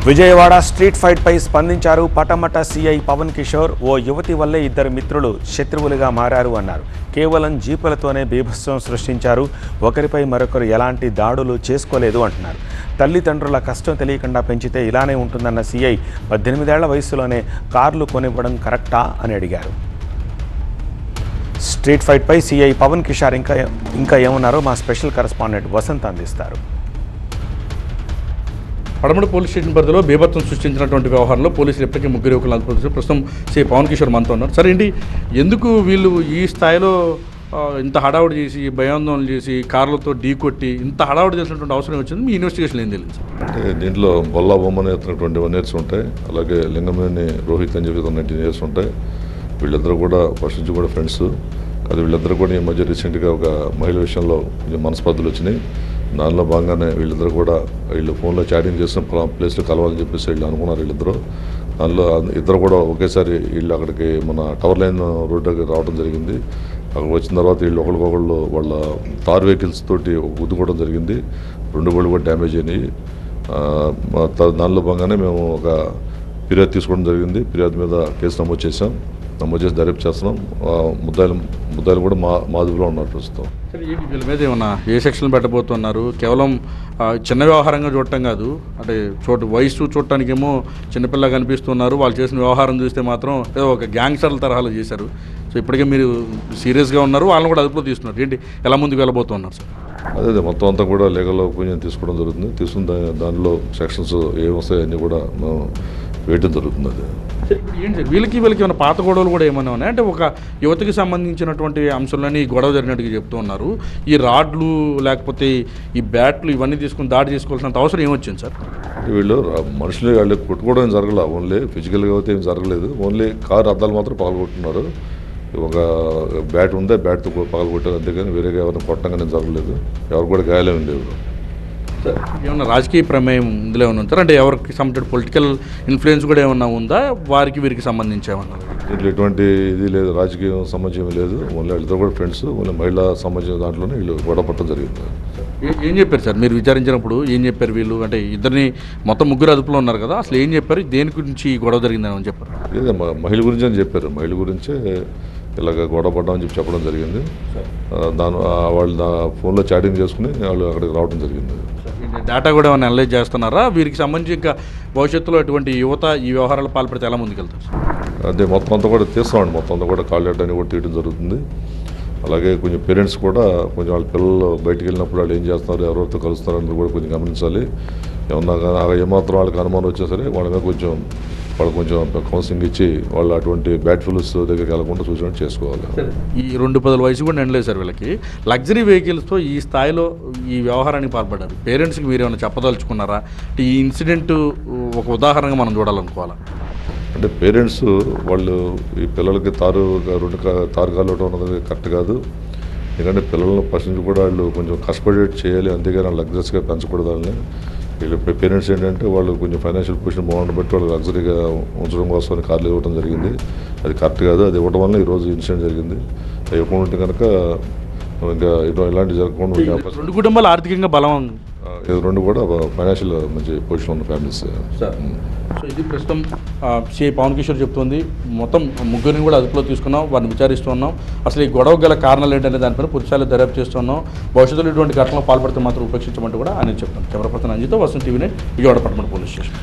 Vijayawada street fight పై స్పందించారు Patamata CI Pawan Kishore. ఓ యువతి వల్లే ఇద్దరు మిత్రులు శత్రువులుగా మారారు అన్నారు. కేవలం జీపులతోనే బీభత్సం సృష్టించారు, ఒకరిపై మరొకరు ఎలాంటి దాడులు చేసుకోలేదు అంటున్నారు. తల్లిదండ్రుల కష్టం తెలియకుండా పెంచితే ఇలానే ఉంటుందన్న సీఐ 18 ఏళ్ల వయసులోనే కార్లు కొనివ్వడం కరెక్టా అని అడిగారు. స్ట్రీట్ ఫైట్ పై సీఐ పవన్ కిషోర్ ఇంకా ఏమన్నారో మా స్పెషల్ కరెస్పాండెంట్ వసంత్ అందిస్తారు. పడమట పోలీస్ స్టేషన్ పరిధిలో బీభత్సం సృష్టించినటువంటి వ్యవహారంలో పోలీసులు ఇప్పటికీ ముగ్గురు యువకులను అదుపులో ప్రస్తుతం శ్రీ పవన్ కిషోర్ మనతో ఉన్నారు. సరే ఏంటి, ఎందుకు వీళ్ళు ఈ స్థాయిలో ఇంత హడావుడి చేసి భయాందోళన చేసి కార్లతో ఢీ కొట్టి ఇంత హడావుడి చేసినటువంటి అవసరం వచ్చింది? మీ ఇన్వెస్టిగేషన్ ఏం తెలియదు? అంటే దీంట్లో బొల్లా బొమ్మని అతను 21 ఇయర్స్ ఉంటాయి, అలాగే లింగమేని రోహిత్ అని చెప్పి 19 ఇయర్స్ ఉంటాయి. వీళ్ళిద్దరూ కూడా ఫస్ట్ నుంచి కూడా ఫ్రెండ్స్. అది వీళ్ళిద్దరూ కూడా ఈ మధ్య రీసెంట్గా ఒక మహిళ విషయంలో కొంచెం మనస్పర్ధలు వచ్చినాయి. దానిలో భాగంగానే వీళ్ళిద్దరు కూడా వీళ్ళు ఫోన్లో చాటింగ్ చేసిన ప్లేస్లో కలవాలని చెప్పేసి వీళ్ళు అనుకున్నారు. వీళ్ళిద్దరూ దానిలో ఇద్దరు కూడా ఒకేసారి వీళ్ళు అక్కడికి మన టవర్ లైన్ రోడ్ దగ్గర రావడం జరిగింది. అక్కడ వచ్చిన తర్వాత వీళ్ళు ఒకరికొకళ్ళు వాళ్ళ తార్ వెహికల్స్ తోటి గుద్దుకోవడం జరిగింది. 2 బళ్ళు కూడా డ్యామేజ్ అయినాయి. దానిలో భాగంగానే మేము ఒక ఫిర్యాదు తీసుకోవడం జరిగింది. ఫిర్యాదు మీద కేసు నమోదు చేసి దర్యాప్తు చేస్తున్నాం. ముద్దాయిలు కూడా మా అదుపులో ఉన్నారు ప్రస్తుతం. సరే, వీళ్ళ మీద ఏమన్నా ఏ సెక్షన్ పెట్టబోతున్నారు? కేవలం చిన్న వ్యవహారంగా చూడటం కాదు, అంటే వయసు చూడటానికేమో చిన్నపిల్లగా కనిపిస్తున్నారు. వాళ్ళు చేసిన వ్యవహారం చూస్తే మాత్రం ఏదో ఒక గ్యాంగ్స్టర్ల తరహాలో చేశారు. సో ఇప్పటికే మీరు సీరియస్గా ఉన్నారు, వాళ్ళని కూడా అదుపులో తీసుకున్నారు. ఏంటి, ఎలా ముందుకు వెళ్ళబోతున్నారు సార్? అదే మొత్తం అంతా కూడా లీగల్ ఒపీనియన్ తీసుకోవడం జరుగుతుంది. తీసుకున్న దానిలో సెక్షన్స్ ఏమొస్తాయి అన్నీ కూడా మనం వేయడం జరుగుతుంది. అది ఏంటి సార్, వీళ్ళకి ఏమైనా పాత గొడవలు కూడా ఏమైనా ఉన్నాయి? అంటే ఒక యువతకి సంబంధించినటువంటి అంశాలని గొడవ జరిగినట్టుగా చెప్తూ ఉన్నారు. ఈ రాడ్లు లేకపోతే ఈ బ్యాట్లు ఇవన్నీ తీసుకుని దాడి చేసుకోవాల్సినంత అవసరం ఏమొచ్చింది సార్? వీళ్ళు మనుషులు వాళ్ళు కొట్టుకోవడం ఏం జరగలేదు. ఓన్లీ ఫిజికల్గా అయితే ఏం జరగలేదు. ఓన్లీ కారు అద్దాలు మాత్రం పగలగొట్టున్నారు. ఒక బ్యాట్ ఉందే, బ్యాట్తో పగలగొట్టారు అంతేగాని వేరేగా ఎవరిని కొట్టంగానే జరగలేదు. ఎవరు కూడా గాయాలేమి లేవు. ఏమన్నా రాజకీయ ప్రమేయం ఇందులో ఏమన్నా ఉంటారు? అంటే ఎవరికి సంబంధించిన పొలిటికల్ ఇన్ఫ్లుయెన్స్ కూడా ఏమన్నా ఉందా వారికి వీరికి సంబంధించి ఏమన్నా? దీంట్లో ఎటువంటి ఇది లేదు, రాజకీయం సంబంధం లేదు. ఓన్లీ వాళ్ళిద్దరు కూడా ఫ్రెండ్స్. ఓన్లీ మహిళా సంబంధించిన దాంట్లోనే వీళ్ళు గొడవ పట్టడం జరిగింది. ఏం చెప్పారు సార్ మీరు విచారించినప్పుడు? ఏం చెప్పారు వీళ్ళు? అంటే ఇద్దరిని మొత్తం ముగ్గురు అదుపులో ఉన్నారు కదా, అసలు ఏం చెప్పారు? దేని గురించి గొడవ జరిగిందని చెప్పారు? లేదా మహిళ గురించి అని చెప్పారు. మహిళ గురించే ఇలాగ గొడవ పడ్డామని చెప్పి చెప్పడం జరిగింది. వాళ్ళు ఫోన్లో చాటింగ్ చేసుకుని వాళ్ళు అక్కడికి రావడం జరిగింది. డేటా కూడా ఏమైనా అనలైజ్ చేస్తున్నారా? వీరికి సంబంధించి ఇంకా భవిష్యత్తులో అటువంటి యువత ఈ వ్యవహారాలు పాల్పడితే ఎలా ముందుకెళ్తారు? అదే మొత్తం అంతా కూడా తీస్తామండి. మొత్తం అంతా కూడా కాల్ డేటాని కూడా తీయడం జరుగుతుంది. అలాగే కొంచెం పేరెంట్స్ కూడా కొంచెం వాళ్ళ పిల్లలు బయటికి వెళ్ళినప్పుడు వాళ్ళు ఏం చేస్తున్నారు, ఎవరెవరితో కలుస్తున్నారు అనేది కూడా కొంచెం గమనించాలి. ఏమన్నా ఏమాత్రం వాళ్ళకి అనుమానం వచ్చినా సరే వాళ్ళ మీద వాళ్ళు కొంచెం కౌన్సిలింగ్ ఇచ్చి వాళ్ళు అటువంటి బ్యాడ్ ఫిల్స్ దగ్గరికి వెళ్ళకుండా చూసినట్టు చేసుకోవాలి. ఈ 2 వయసు కూడా నిండలేదు సార్ వీళ్ళకి. లగ్జరీ వెహికల్స్తో ఈ స్థాయిలో ఈ వ్యవహారానికి పాల్పడ్డారు. పేరెంట్స్కి మీరు ఏమైనా చెప్పదలుచుకున్నారా? ఈ ఇన్సిడెంట్ ఒక ఉదాహరణగా మనం చూడాలనుకోవాలా? అంటే పేరెంట్స్ వాళ్ళు ఈ పిల్లలకి తారు కాలువటం అన్నది కరెక్ట్ కాదు. ఎందుకంటే పిల్లలను ఫస్ట్ కూడా వాళ్ళు కొంచెం కష్టపడేట్టు చేయాలి, అంతేగాని లగ్జరీస్గా పెంచకూడదని. వీళ్ళు పేరెంట్స్ ఏంటంటే వాళ్ళు కొంచెం ఫైనాన్షియల్ పొజిషన్ బాగుండడం బట్టి వాళ్ళు లగ్జరీగా ఉంచడం కోసం కార్లు ఇవ్వడం జరిగింది. అది కరెక్ట్ కాదు. అది ఇవ్వడం వల్ల ఈరోజు ఇన్సిడెంట్ జరిగింది. అది ఇవ్వకుండా ఉంటే కనుక ఇంకా ఇలాంటి జరగకుండా 2 కుటుంబాలు ఆర్థికంగా బలం, 2 కూడా ఫైనాన్షియల్ మంచి పొజిషన్ ఉన్న ఫ్యామిలీస్. సో ఇది ప్రస్తుతం సిఐ పవన్ కిషోర్ చెప్తుంది. మొత్తం ముగ్గురిని కూడా అదుపులో తీసుకున్నాం, వారిని విచారిస్తున్నాం. అసలు ఈ గొడవ గల కారణాలు ఏంటనే దానిపైన పూర్తిస్థాయిలో దర్యాప్తు చేస్తున్నాం. భవిష్యత్తులో ఇటువంటి ఘటనలు పాల్పడితే మాత్రం ఉపేక్షించమంటూ కూడా ఆయన చెప్తాను. కెమెరా పర్సన్ అంజితో వసంత్ టీవీ 9 విజయవాడ పట్టణ పోలీస్ స్టేషన్.